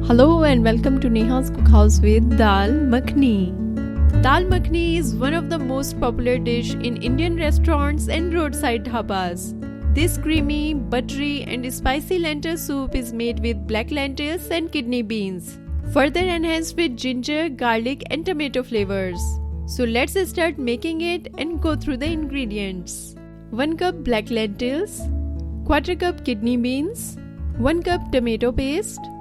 Hello and welcome to Neha's Cookhouse with Dal Makhani. Dal Makhani is one of the most popular dish in Indian restaurants and roadside dhabas. This creamy, buttery and spicy lentil soup is made with black lentils and kidney beans, further enhanced with ginger, garlic and tomato flavors. So let's start making it and go through the ingredients. 1 cup black lentils, 1/4 cup kidney beans, 1 cup tomato paste,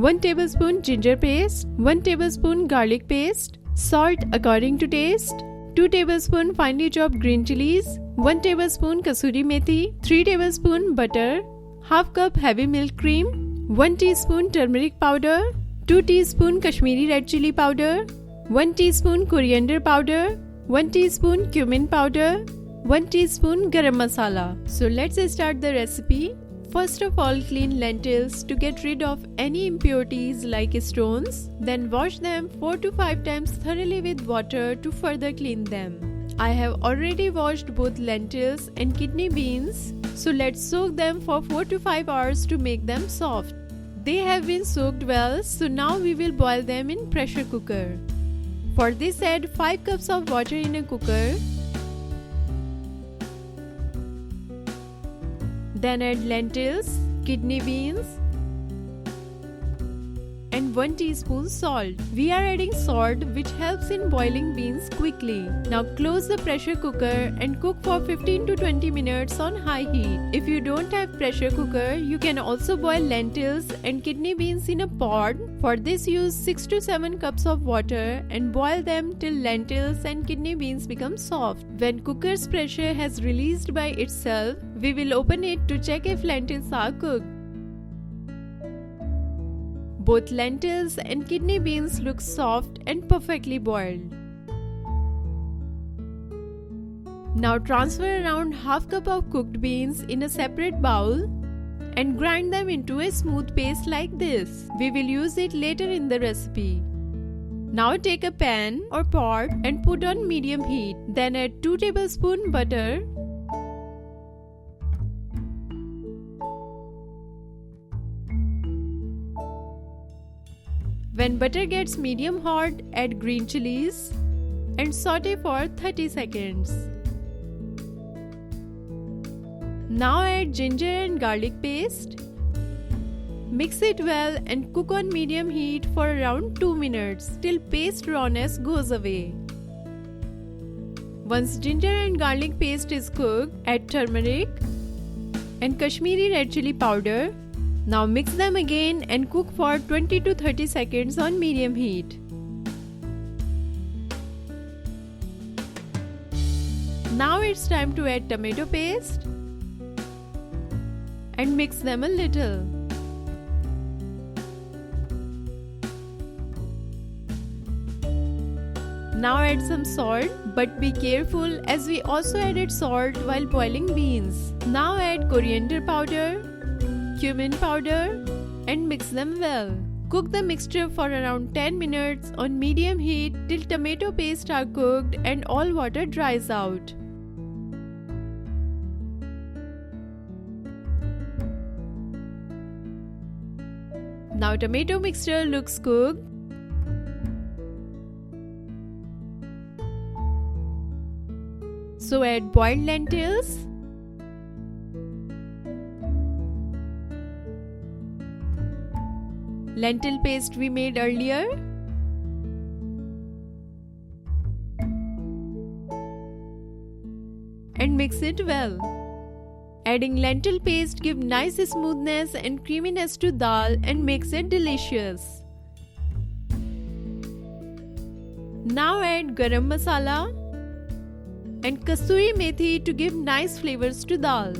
1 tablespoon ginger paste, 1 tablespoon garlic paste, salt according to taste, 2 tablespoon finely chopped green chilies, 1 tablespoon kasuri methi, 3 tablespoon butter, half cup heavy milk cream, 1 teaspoon turmeric powder, 2 teaspoon Kashmiri red chili powder, 1 teaspoon coriander powder, 1 teaspoon cumin powder, 1 teaspoon garam masala. So let's start the recipe. First of all, clean lentils to get rid of any impurities like stones. Then wash them 4 to 5 times thoroughly with water to further clean them. I have already washed both lentils and kidney beans, so let's soak them for 4 to 5 hours to make them soft. They have been soaked well, so now we will boil them in pressure cooker. For this, add 5 cups of water in a cooker. Then add lentils, kidney beans and 1 teaspoon salt. We are adding salt which helps in boiling beans quickly. Now close the pressure cooker and cook for 15 to 20 minutes on high heat. If you don't have pressure cooker, you can also boil lentils and kidney beans in a pot. For this, use 6 to 7 cups of water and boil them till lentils and kidney beans become soft. When cooker's pressure has released by itself, we will open it to check if lentils are cooked. Both lentils and kidney beans look soft and perfectly boiled. Now transfer around half cup of cooked beans in a separate bowl and grind them into a smooth paste like this. We will use it later in the recipe. Now take a pan or pot and put on medium heat. Then add 2 tablespoons butter, when butter gets medium hot, add green chilies and saute for 30 seconds. Now add ginger and garlic paste. Mix it well and cook on medium heat for around 2 minutes till paste rawness goes away. Once ginger and garlic paste is cooked, add turmeric and Kashmiri red chili powder. Now mix them again and cook for 20 to 30 seconds on medium heat. Now it's time to add tomato paste and mix them a little. Now add some salt, but be careful as we also added salt while boiling beans. Now add coriander powder, cumin powder and mix them well. Cook the mixture for around 10 minutes on medium heat till tomato paste are cooked and all water dries out. Now tomato mixture looks cooked. So add boiled lentils, lentil paste we made earlier, and mix it well. Adding lentil paste gives nice smoothness and creaminess to dal and makes it delicious. Now add garam masala and kasuri methi to give nice flavors to dal.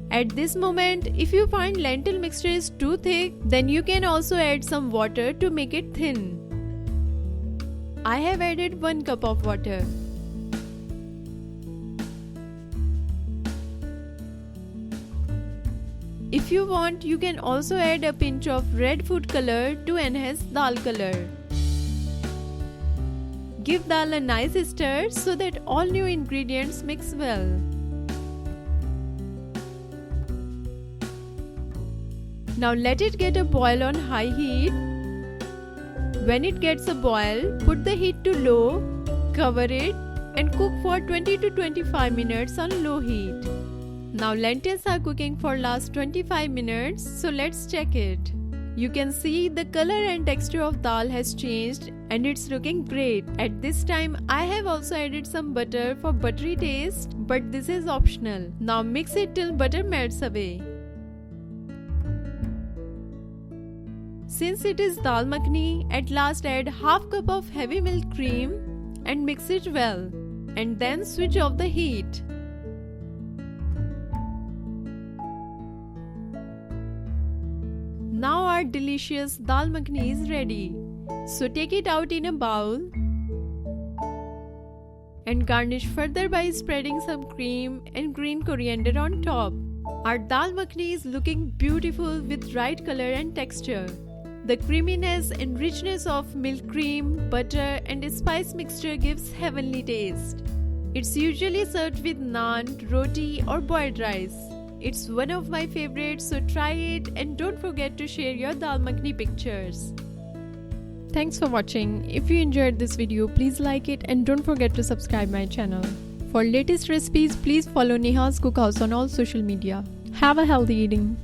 At this moment, if you find lentil mixture is too thick, then you can also add some water to make it thin. I have added 1 cup of water. If you want, you can also add a pinch of red food color to enhance dal color. Give dal a nice stir so that all new ingredients mix well. Now let it get a boil on high heat. When it gets a boil, put the heat to low, cover it and cook for 20 to 25 minutes on low heat. Now lentils are cooking for last 25 minutes, so let's check it. You can see the color and texture of dal has changed and it's looking great. At this time, I have also added some butter for buttery taste, but this is optional. Now mix it till butter melts away. Since it is dal makhani, at last add half cup of heavy milk cream and mix it well, and then switch off the heat. Now our delicious dal makhani is ready. So take it out in a bowl and garnish further by spreading some cream and green coriander on top. Our dal makhani is looking beautiful with right color and texture. The creaminess and richness of milk cream, butter and spice mixture gives heavenly taste. It's usually served with naan, roti or boiled rice. It's one of my favorites, so try it and don't forget to share your dal makhani pictures. Thanks for watching. If you enjoyed this video, please like it and don't forget to subscribe my channel. For latest recipes, please follow Neha's Cookhouse on all social media. Have a healthy eating.